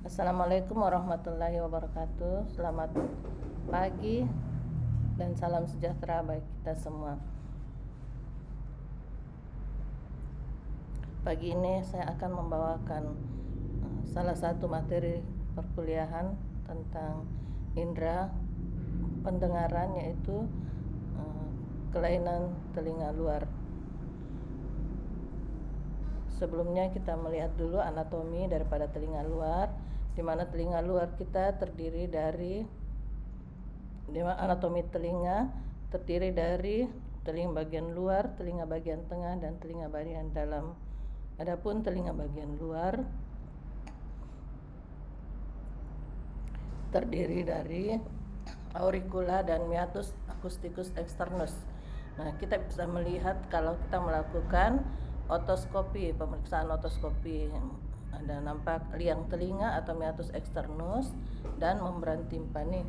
Assalamualaikum warahmatullahi wabarakatuh. Selamat pagi dan salam sejahtera bagi kita semua. Pagi ini saya akan membawakan salah satu materi perkuliahan tentang indera pendengaran, yaitu kelainan telinga luar. Sebelumnya kita melihat dulu anatomi daripada telinga luar, di mana telinga luar kita terdiri dari anatomi telinga terdiri dari telinga bagian luar, telinga bagian tengah, dan telinga bagian dalam. Adapun telinga bagian luar terdiri dari auricula dan meatus acousticus externus. Nah, kita bisa melihat kalau kita melakukan otoskopi, pemeriksaan otoskopi, ada nampak liang telinga atau meatus externus dan membran timpani.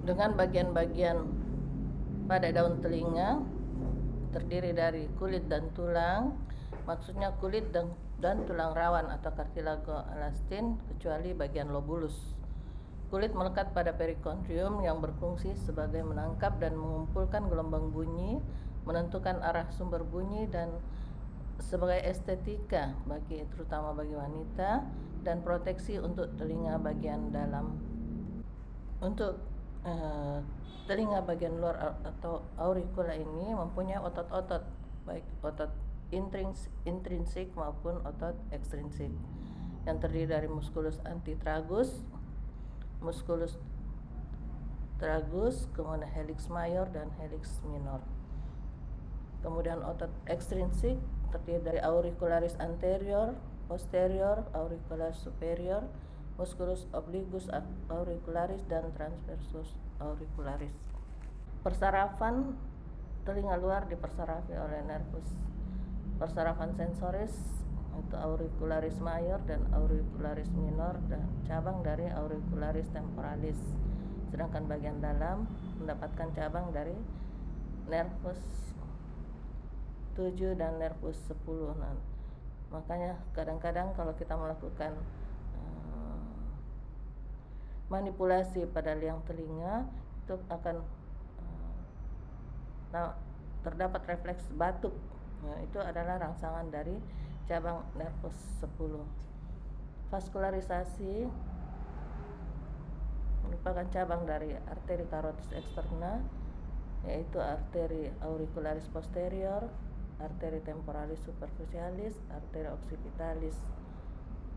Dengan bagian-bagian pada daun telinga terdiri dari kulit dan tulang, maksudnya kulit dan tulang rawan atau cartilago elastin kecuali bagian lobulus. Kulit melekat pada perikondrium yang berfungsi sebagai menangkap dan mengumpulkan gelombang bunyi, menentukan arah sumber bunyi, dan sebagai estetika terutama bagi wanita, dan proteksi untuk telinga bagian dalam. Untuk telinga bagian luar atau auricula ini mempunyai otot-otot, baik otot intrinsik maupun otot ekstrinsik, yang terdiri dari musculus antitragus, musculus tragus, kemudian helix mayor dan helix minor. Kemudian otot ekstrinsik terdiri dari auricularis anterior, posterior, auricularis superior, musculus obliquus auricularis, dan transversus auricularis. Persarafan telinga luar dipersarafi oleh nervus persarafan sensoris, itu auricularis mayor dan auricularis minor, dan cabang dari auricularis temporalis. Sedangkan bagian dalam mendapatkan cabang dari nervus 7 dan nervus 10. Nah, makanya kadang-kadang kalau kita melakukan manipulasi pada liang telinga, itu akan terdapat refleks batuk. Nah, itu adalah rangsangan dari cabang nervus 10. Vaskularisasi merupakan cabang dari arteri carotis externa, yaitu arteri auricularis posterior, arteri temporalis superficialis, arteri occipitalis,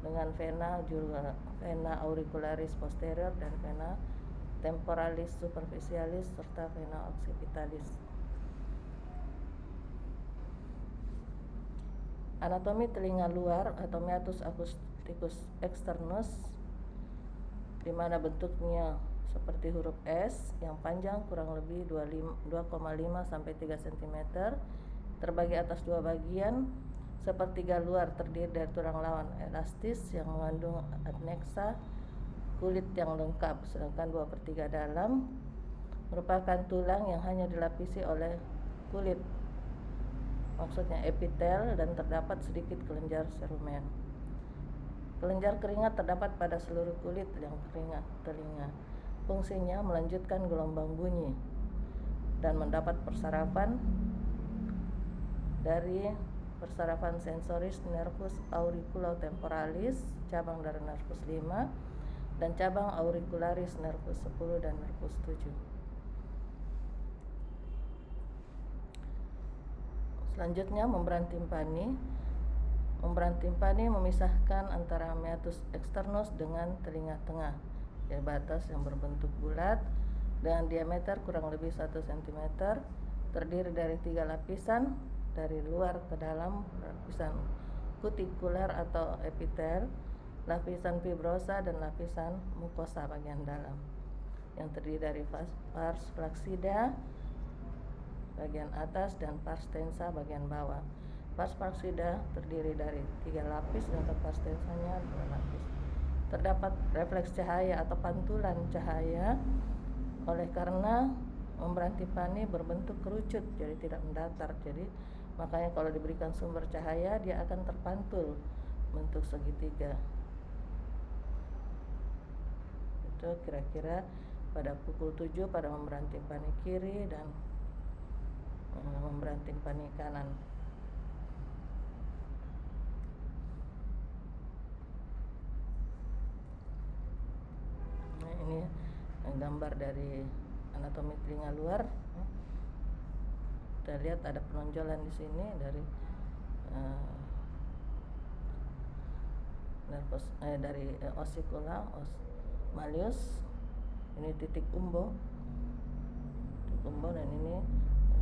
dengan vena juga vena auricularis posterior dan vena temporalis superficialis serta vena occipitalis. Anatomi telinga luar atau meatus acousticus externus, di mana bentuknya seperti huruf S yang panjang kurang lebih 2,5 sampai 3 cm, terbagi atas dua bagian. Sepertiga luar terdiri dari tulang lawan elastis yang mengandung adnexa, kulit yang lengkap, sedangkan 2/3 dalam merupakan tulang yang hanya dilapisi oleh kulit, maksudnya epitel, dan terdapat sedikit kelenjar cerumen. Kelenjar keringat terdapat pada seluruh kulit liang keringat telinga. Fungsinya melanjutkan gelombang bunyi dan mendapat persarafan dari persarafan sensoris nervus auriculotemporalis, cabang dari nervus 5, dan cabang auricularis nervus 10 dan nervus 7. Selanjutnya membran timpani. Membran timpani memisahkan antara meatus externus dengan telinga tengah, yaitu batas yang berbentuk bulat dengan diameter kurang lebih 1 cm, terdiri dari 3 lapisan dari luar ke dalam: lapisan kutikuler atau epitel, lapisan fibrosa, dan lapisan mukosa bagian dalam, yang terdiri dari pars flaccida bagian atas dan pars tensa bagian bawah. Pars flaccida terdiri dari 3 lapis dan pars tensanya 2 lapis. Terdapat refleks cahaya atau pantulan cahaya oleh karena membran timpani berbentuk kerucut, jadi tidak mendatar. Jadi makanya kalau diberikan sumber cahaya dia akan terpantul bentuk segitiga. itu kira-kira pada pukul 7 pada membran timpani kiri dan membran timpani kanan. Nah, ini gambar dari anatomi telinga luar. Kita lihat ada penonjolan di sini dari nervus dari ossicula, malleus. Ini titik umbo dan ini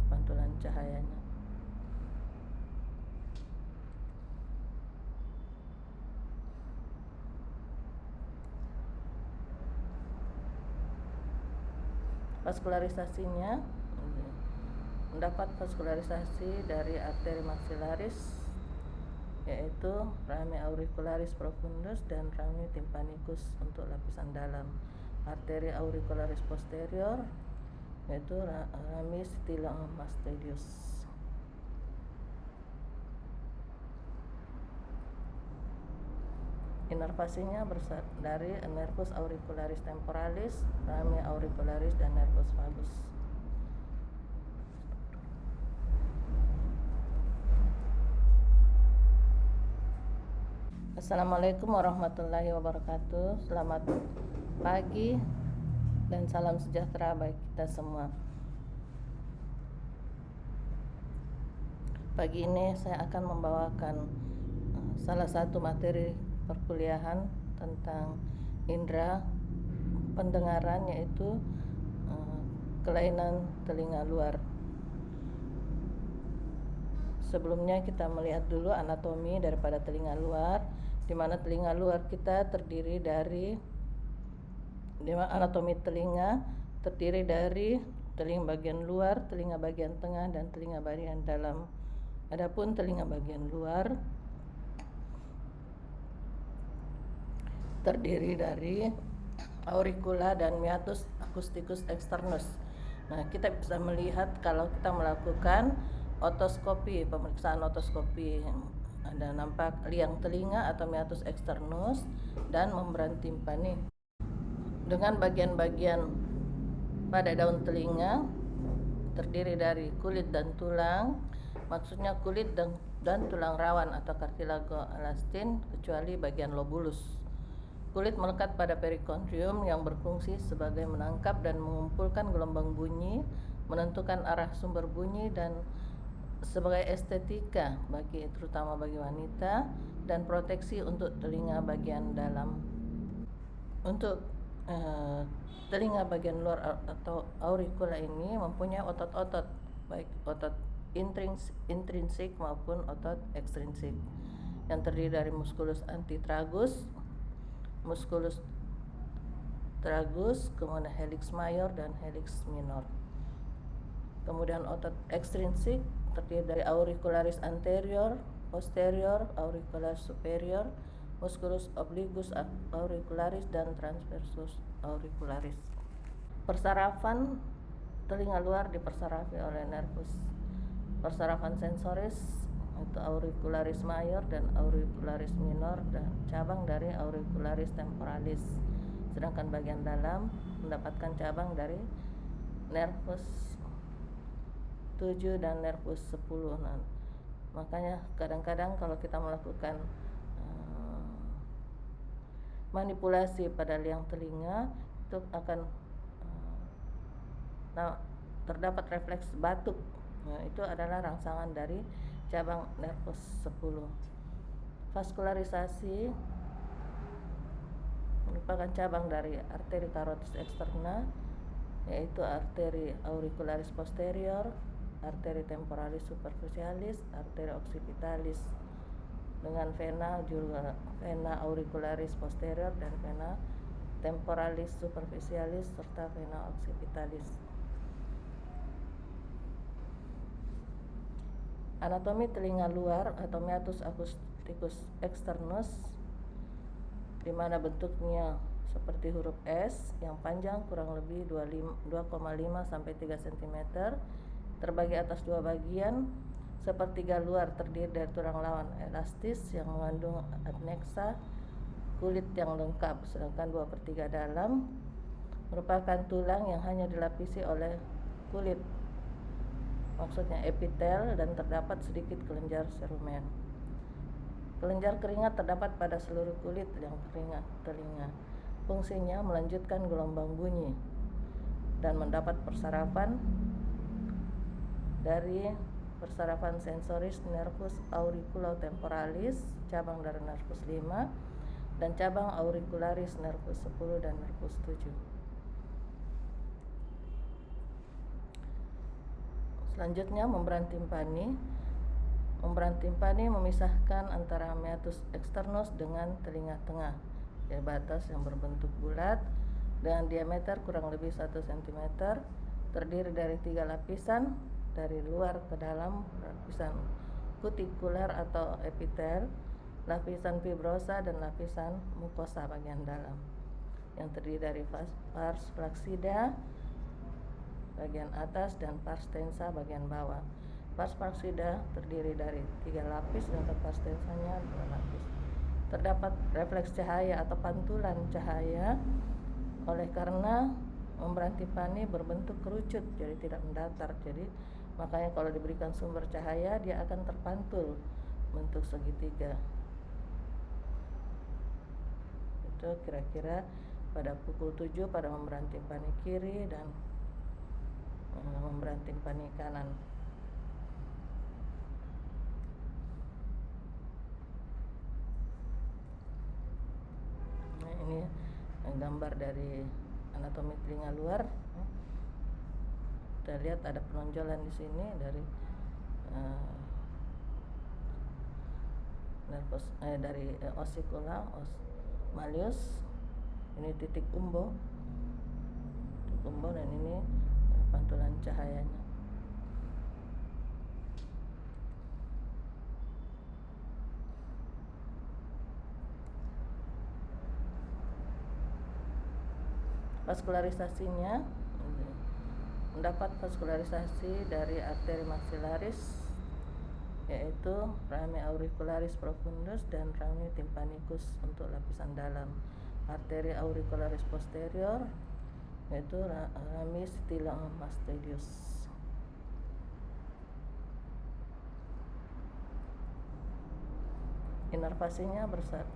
pantulan cahayanya. Vaskularisasinya mendapat vaskularisasi dari arteri maxillaris, yaitu rami auricularis profundus dan rami tympanicus untuk lapisan dalam. Arteri auricularis posterior yaitu rami stylomastoideus. Inervasinya dari nervus auricularis temporalis, rami auricularis dan nervus vagus. Assalamualaikum warahmatullahi wabarakatuh. Selamat pagi dan salam sejahtera bagi kita semua. Pagi ini saya akan membawakan salah satu materi perkuliahan tentang indera pendengaran, yaitu kelainan telinga luar. Sebelumnya kita melihat dulu anatomi daripada telinga luar, di mana telinga luar kita terdiri dari anatomi telinga terdiri dari telinga bagian luar, telinga bagian tengah, dan telinga bagian dalam. Adapun telinga bagian luar terdiri dari auricula dan meatus acousticus externus. Nah, kita bisa melihat kalau kita melakukan otoskopi, pemeriksaan otoskopi, ada nampak liang telinga atau meatus externus dan membran timpani. Dengan bagian-bagian pada daun telinga terdiri dari kulit dan tulang, maksudnya kulit dan tulang rawan atau cartilago elastin kecuali bagian lobulus. Kulit melekat pada perikondrium yang berfungsi sebagai menangkap dan mengumpulkan gelombang bunyi, menentukan arah sumber bunyi, dan sebagai estetika terutama bagi wanita, dan proteksi untuk telinga bagian dalam. Untuk telinga bagian luar atau auricula ini mempunyai otot-otot, baik otot intrinsik maupun otot ekstrinsik, yang terdiri dari musculus antitragus, musculus tragus, kemudian helix major dan helix minor. Kemudian otot ekstrinsik terdiri dari auricularis anterior, posterior, auricularis superior, musculus obliquus auricularis, dan transversus auricularis. Persarafan telinga luar dipersarafi oleh nervus persarafan sensoris, itu auricularis major dan auricularis minor, dan cabang dari auricularis temporalis. Sedangkan bagian dalam mendapatkan cabang dari nervus 7 dan nervus 10. Nah, makanya kadang-kadang kalau kita melakukan manipulasi pada liang telinga itu akan terdapat refleks batuk. Nah, itu adalah rangsangan dari cabang nervus 10. Vaskularisasi merupakan cabang dari arteri carotis externa, yaitu arteri auricularis posterior, arteri temporalis superficialis, arteri occipitalis, dengan vena juga vena auricularis posterior dan vena temporalis superficialis serta vena occipitalis. Anatomi telinga luar atau meatus acousticus externus, di mana bentuknya seperti huruf S yang panjang kurang lebih 2,5 sampai 3 cm, terbagi atas dua bagian. Sepertiga luar terdiri dari tulang lawan elastis yang mengandung adnexa, kulit yang lengkap, sedangkan 2/3 dalam merupakan tulang yang hanya dilapisi oleh kulit, maksudnya epitel, dan terdapat sedikit kelenjar serumen. Kelenjar keringat terdapat pada seluruh kulit yang keringat telinga. Fungsinya melanjutkan gelombang bunyi dan mendapat persarafan dari persarafan sensoris nervus auriculotemporalis, cabang dari nervus 5, dan cabang auricularis nervus 10 dan nervus 7. Selanjutnya, membran timpani. Membran timpani memisahkan antara meatus externus dengan telinga tengah, yaitu batas yang berbentuk bulat dengan diameter kurang lebih 1 cm, terdiri dari 3 lapisan, dari luar ke dalam, lapisan kutikuler atau epitel, lapisan fibrosa, dan lapisan mukosa bagian dalam, yang terdiri dari pars flaccida bagian atas dan pars tensa bagian bawah. Pars flaccida terdiri dari 3 lapis dan pars tensanya 2 lapis. Terdapat refleks cahaya atau pantulan cahaya oleh karena membran timpani berbentuk kerucut, jadi tidak mendatar. Jadi makanya kalau diberikan sumber cahaya dia akan terpantul bentuk segitiga. Itu kira-kira pada pukul 7 pada membran timpani kiri dan membran timpani kanan. Nah, ini gambar dari anatomi telinga luar. Kita lihat ada penonjolan di sini dari nervus dari ossicula, malleus. Ini titik umbo, dan ini pantulan cahayanya. Vaskularisasinya, mendapat vaskularisasi dari arteri maxillaris, yaitu rami auricularis profundus dan rami tympanicus untuk lapisan dalam. Arteri auricularis posterior, yaitu rami stylomastoideus. Inervasinya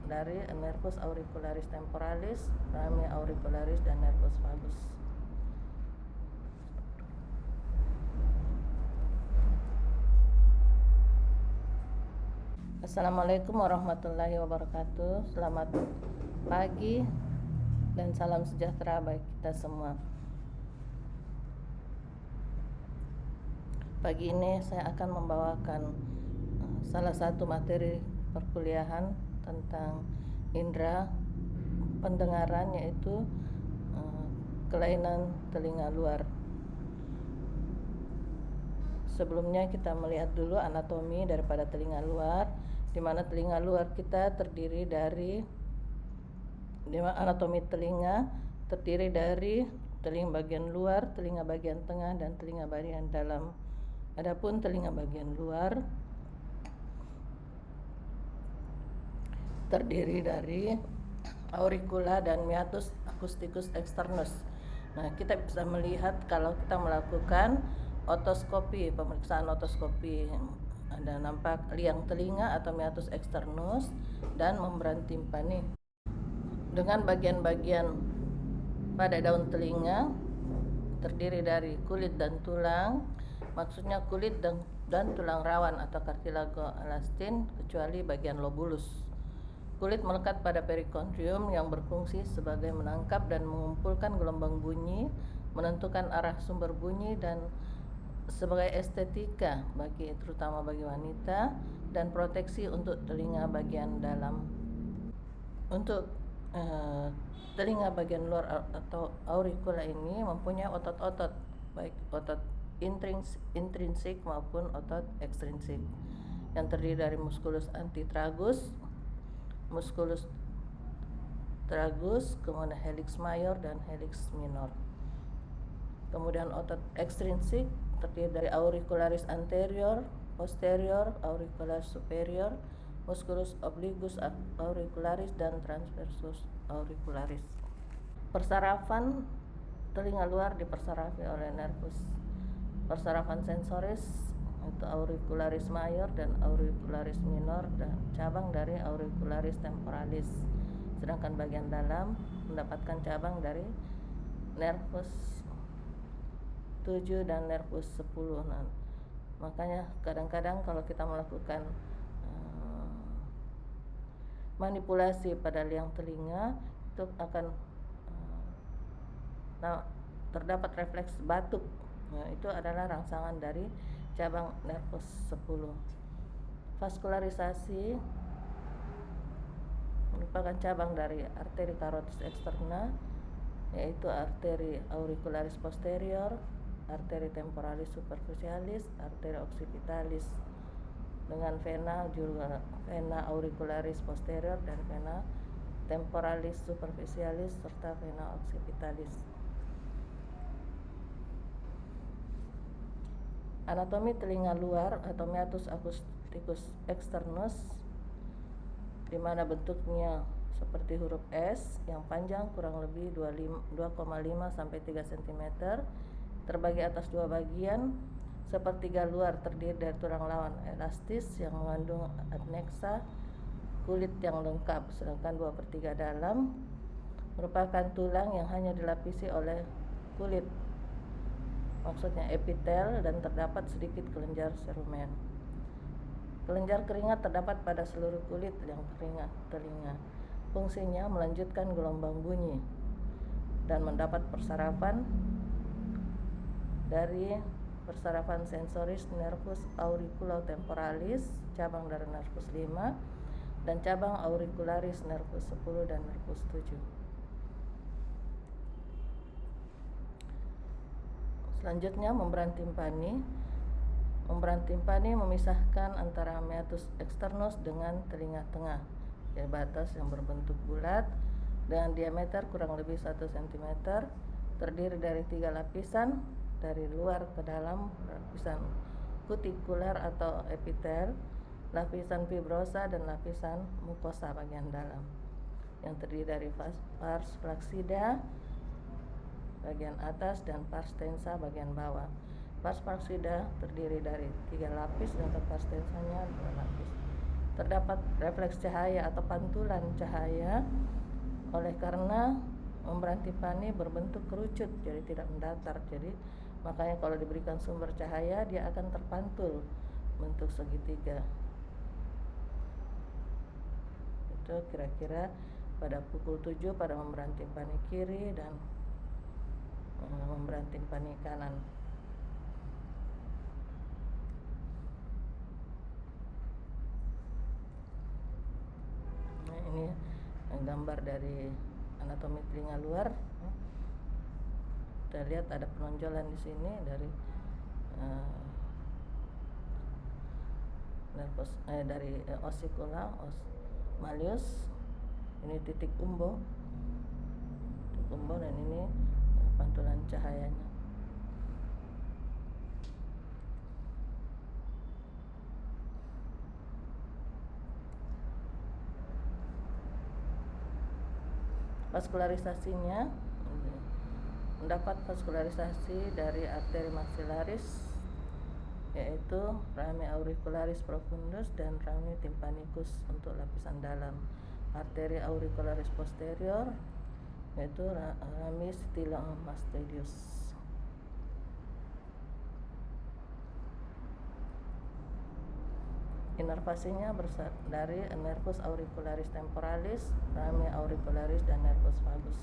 dari nervus auricularis temporalis, rami auricularis, dan nervus vagus. Assalamualaikum warahmatullahi wabarakatuh. Selamat pagi dan salam sejahtera bagi kita semua. Pagi ini saya akan membawakan salah satu materi perkuliahan tentang indera pendengaran, yaitu kelainan telinga luar. Sebelumnya kita melihat dulu anatomi daripada telinga luar, di mana telinga luar kita terdiri dari anatomi telinga terdiri dari telinga bagian luar, telinga bagian tengah, dan telinga bagian dalam. Adapun telinga bagian luar terdiri dari auricula dan meatus acousticus externus. Nah, kita bisa melihat kalau kita melakukan otoskopi, pemeriksaan otoskopi, ada nampak liang telinga atau meatus externus dan membran timpani. Dengan bagian-bagian pada daun telinga terdiri dari kulit dan tulang, maksudnya kulit dan tulang rawan atau cartilago elastin, kecuali bagian lobulus. Kulit melekat pada perikondrium yang berfungsi sebagai menangkap dan mengumpulkan gelombang bunyi, menentukan arah sumber bunyi, dan sebagai estetika terutama bagi wanita, dan proteksi untuk telinga bagian dalam. Untuk telinga bagian luar atau auricula ini mempunyai otot-otot, baik otot intrinsik maupun otot ekstrinsik, yang terdiri dari musculus antitragus, musculus tragus, kemudian helix major dan helix minor. Kemudian otot ekstrinsik terdiri dari auricularis anterior, posterior, auricularis superior, musculus obliquus auricularis, dan transversus auricularis. Persarafan telinga luar dipersarafi oleh nervus persarafan sensoris, itu auricularis major dan auricularis minor, dan cabang dari auricularis temporalis. Sedangkan bagian dalam mendapatkan cabang dari nervus 7 dan nervus 10. Nah, makanya kadang-kadang kalau kita melakukan manipulasi pada liang telinga, itu akan terdapat refleks batuk. Nah, itu adalah rangsangan dari cabang nervus 10. Vaskularisasi merupakan cabang dari arteri carotis externa, yaitu arteri auricularis posterior, arteri temporalis superficialis, arteri occipitalis, dengan vena juga vena auricularis posterior dan vena temporalis superficialis serta vena occipitalis. Anatomi telinga luar atau meatus acousticus externus, di mana bentuknya seperti huruf S yang panjang kurang lebih 2,5 sampai 3 cm, terbagi atas dua bagian. Sepertiga luar terdiri dari tulang lawan elastis yang mengandung adnexa, kulit yang lengkap, sedangkan 2/3 dalam merupakan tulang yang hanya dilapisi oleh kulit, maksudnya epitel, dan terdapat sedikit kelenjar serumen. Kelenjar keringat terdapat pada seluruh kulit yang keringat telinga. Fungsinya melanjutkan gelombang bunyi dan mendapat persarafan dari persarafan sensoris nervus auriculotemporalis, cabang dari nervus 5, dan cabang auricularis nervus 10 dan nervus 7. Selanjutnya membran timpani. Membran timpani memisahkan antara meatus externus dengan telinga tengah, di batas yang berbentuk bulat dengan diameter kurang lebih 1 cm, terdiri dari 3 lapisan, dari luar ke dalam, lapisan kutikular atau epitel, lapisan fibrosa, dan lapisan mukosa bagian dalam, yang terdiri dari pars flaccida bagian atas dan pars tensa bagian bawah. Pars flaccida terdiri dari 3 lapis dan pars tensanya 2 lapis. Terdapat refleks cahaya atau pantulan cahaya oleh karena membran timpani berbentuk kerucut, jadi tidak mendatar. Jadi makanya kalau diberikan sumber cahaya dia akan terpantul bentuk segitiga. Itu kira-kira pada pukul 7 pada membran timpani kiri dan membran timpani kanan. Nah, ini gambar dari anatomi telinga luar. Kita lihat ada penonjolan di sini dari nervus dari ossicula malleus. Ini titik umbo, dan ini pantulan cahayanya. Vaskularisasinya mendapat vaskularisasi dari arteri maxillaris, yaitu rami auricularis profundus dan rami tympanicus untuk lapisan dalam. Arteri auricularis posterior yaitu rami stylomastoideus. Inervasinya dari nervus auricularis temporalis, rami auricularis, dan nervus vagus.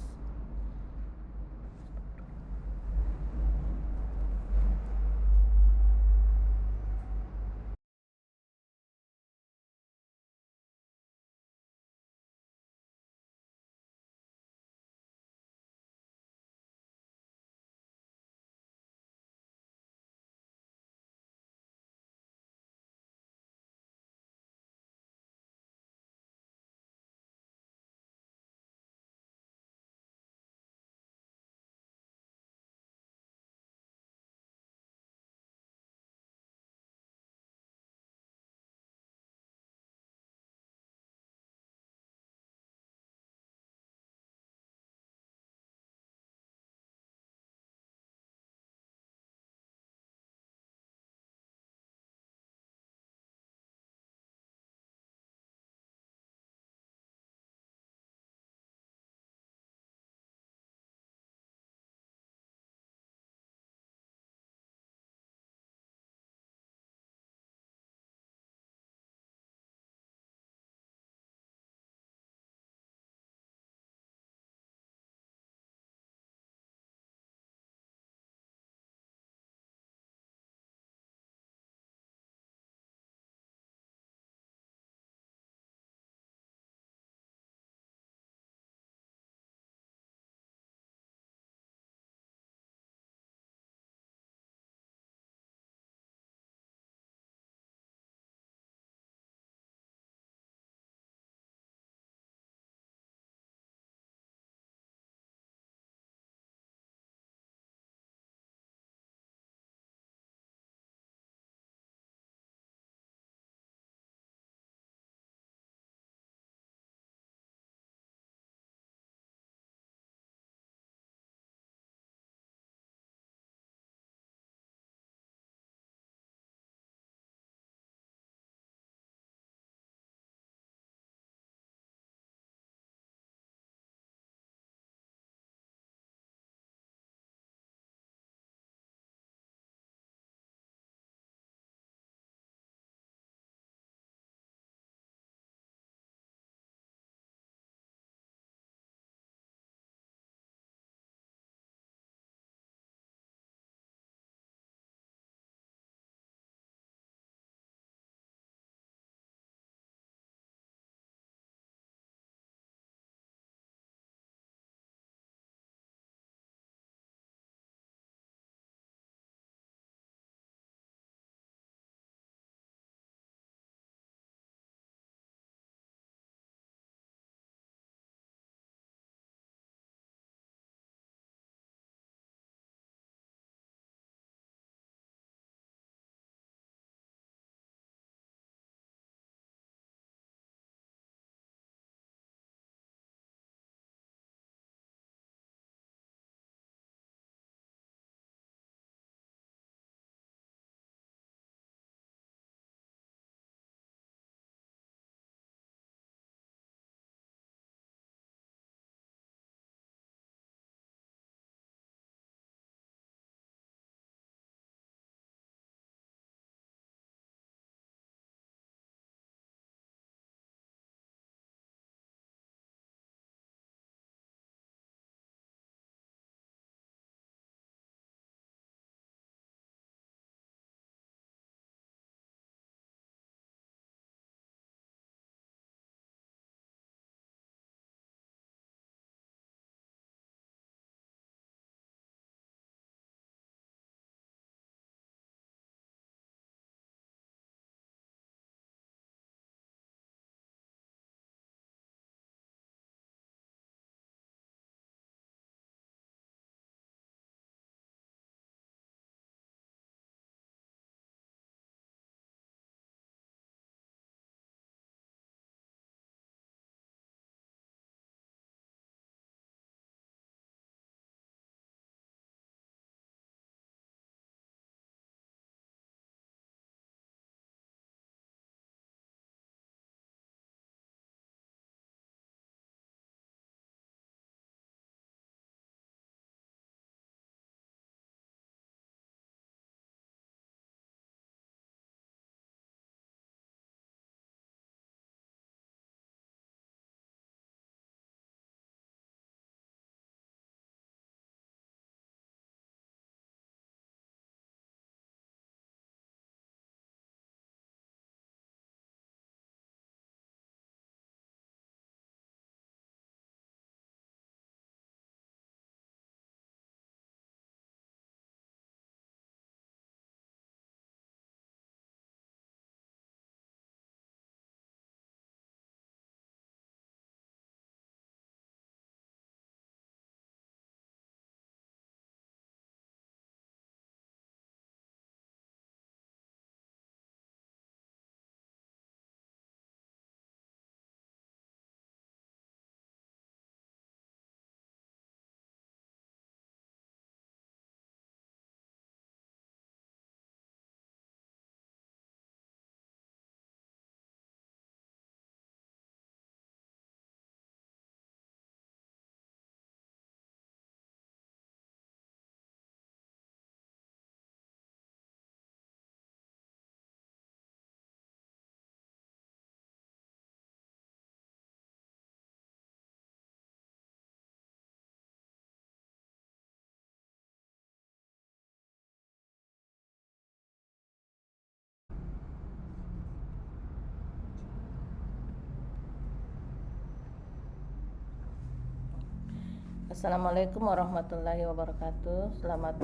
Assalamualaikum warahmatullahi wabarakatuh. Selamat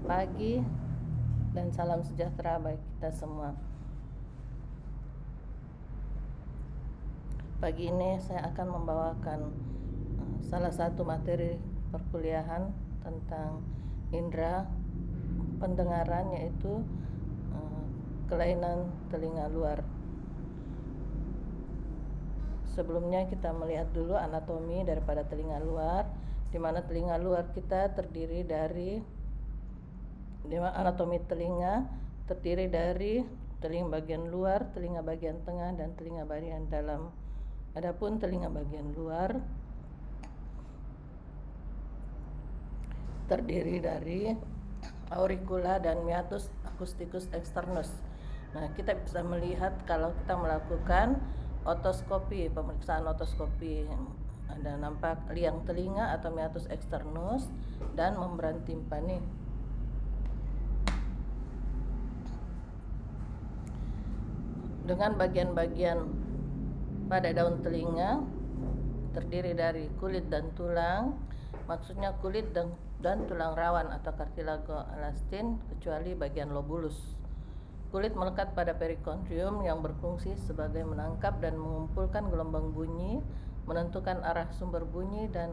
pagi dan salam sejahtera bagi kita semua. Pagi ini saya akan membawakan salah satu materi perkuliahan tentang indera pendengaran, yaitu kelainan telinga luar. Sebelumnya kita melihat dulu anatomi daripada telinga luar, di mana telinga luar kita terdiri dari anatomi telinga terdiri dari telinga bagian luar, telinga bagian tengah, dan telinga bagian dalam. Adapun telinga bagian luar terdiri dari auricula dan meatus acousticus externus. Nah, kita bisa melihat kalau kita melakukan otoskopi, pemeriksaan otoskopi, ada nampak liang telinga atau meatus externus dan membran timpani. Dengan bagian-bagian pada daun telinga terdiri dari kulit dan tulang, maksudnya kulit dan tulang rawan atau cartilago elastin kecuali bagian lobulus. Kulit melekat pada perikondrium yang berfungsi sebagai menangkap dan mengumpulkan gelombang bunyi, menentukan arah sumber bunyi, dan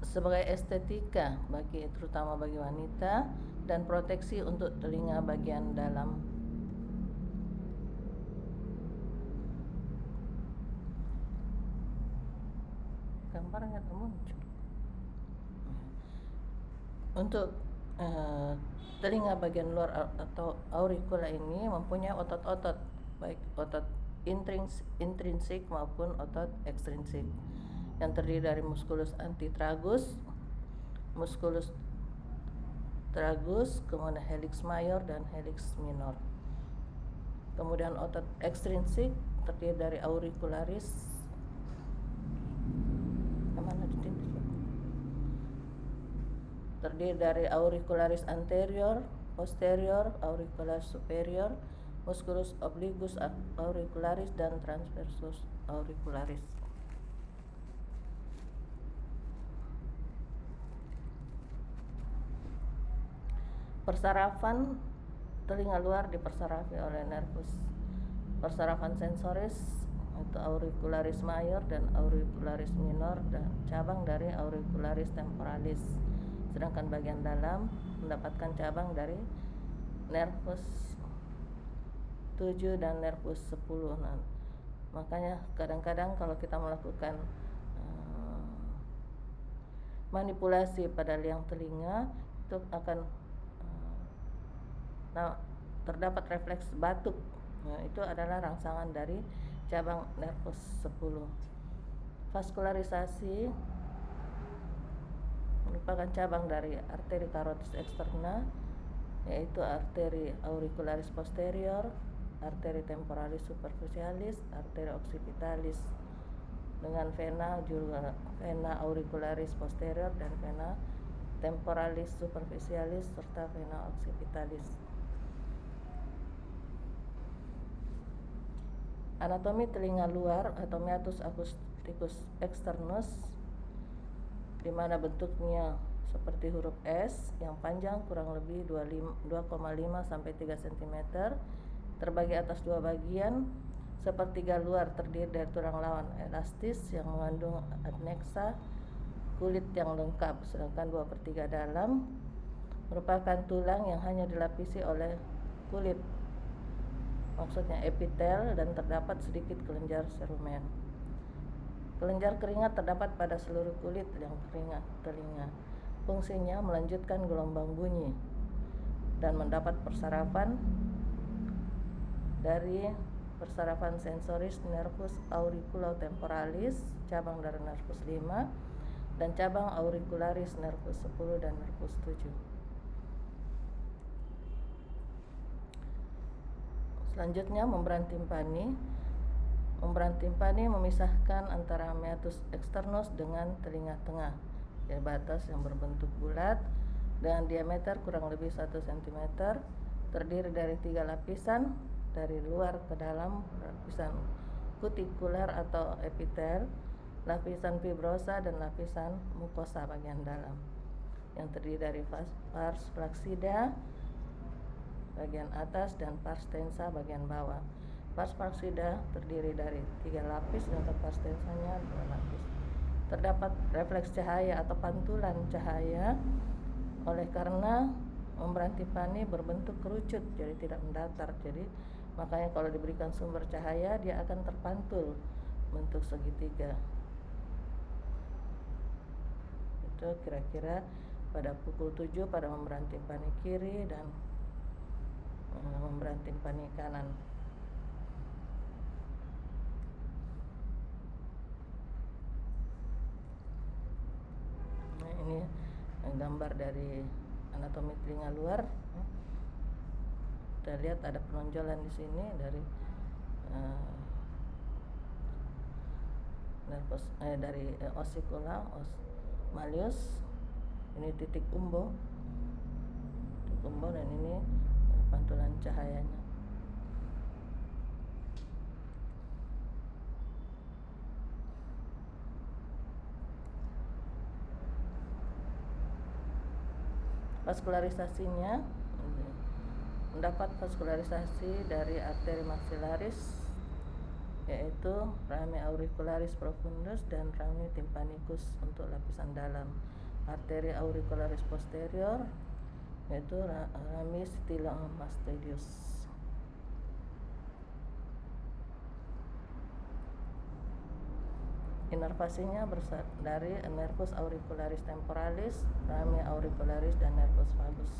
sebagai estetika terutama bagi wanita, dan proteksi untuk telinga bagian dalam. Gambarnya muncul. Untuk telinga bagian luar atau auricula ini mempunyai otot-otot, baik otot intrinsik maupun otot ekstrinsik, yang terdiri dari musculus antitragus, musculus tragus, kemudian helix mayor dan helix minor. Kemudian otot ekstrinsik terdiri dari auricularis, terdiri dari auricularis anterior, posterior, auricularis superior, musculus obliquus auricularis, dan transversus auricularis. Persarafan telinga luar dipersarafi oleh nervus persarafan sensoris, itu auricularis mayor dan auricularis minor, dan cabang dari auricularis temporalis. Sedangkan bagian dalam mendapatkan cabang dari nervus 7 dan nervus 10. Nah, makanya kadang-kadang kalau kita melakukan manipulasi pada liang telinga, itu akan terdapat refleks batuk. Nah, itu adalah rangsangan dari cabang nervus 10. Vaskularisasi merupakan cabang dari arteri carotis externa, yaitu arteri auricularis posterior, arteri temporalis superficialis, arteri occipitalis, dengan vena juga vena auricularis posterior dan vena temporalis superficialis serta vena occipitalis. Anatomi telinga luar atau meatus acousticus externus, di mana bentuknya seperti huruf S yang panjang kurang lebih 2,5 sampai 3 cm, terbagi atas dua bagian. Sepertiga luar terdiri dari tulang lawan elastis yang mengandung adnexa, kulit yang lengkap, sedangkan 2/3 dalam merupakan tulang yang hanya dilapisi oleh kulit, maksudnya epitel, dan terdapat sedikit kelenjar serumen. Kelenjar keringat terdapat pada seluruh kulit yang keringat telinga. Fungsinya melanjutkan gelombang bunyi dan mendapat persarafan dari persarafan sensoris nervus auriculotemporalis, cabang dari nervus 5, dan cabang auricularis nervus 10 dan nervus 7. Selanjutnya membran timpani. Membran timpani memisahkan antara meatus externus dengan telinga tengah, yaitu batas yang berbentuk bulat dengan diameter kurang lebih 1 cm, terdiri dari 3 lapisan, dari luar ke dalam lapisan kutikular atau epitel, lapisan fibrosa dan lapisan mukosa bagian dalam yang terdiri dari pars flaccida bagian atas dan pars tensa bagian bawah. Pars flaccida terdiri dari 3 lapis dan pars tensanya 2 lapis. Terdapat refleks cahaya atau pantulan cahaya oleh karena membran Tiffany berbentuk kerucut, jadi tidak mendatar. Jadi makanya kalau diberikan sumber cahaya dia akan terpantul bentuk segitiga. Itu kira-kira pada pukul 7 pada membran Tiffany kiri dan membran Tiffany kanan. Nah, ini gambar dari anatomi telinga luar. Kita lihat ada penonjolan di sini dari nervus dari ossicula, malleus. Ini titik umbo dan ini pantulan cahayanya. Vaskularisasinya mendapat vaskularisasi dari arteri maxillaris, yaitu rami auricularis profundus dan rami tympanicus untuk lapisan dalam. Arteri auricularis posterior yaitu rami stylomastoideus. Inervasinya dari nervus auricularis temporalis, rami auricularis dan nervus vagus.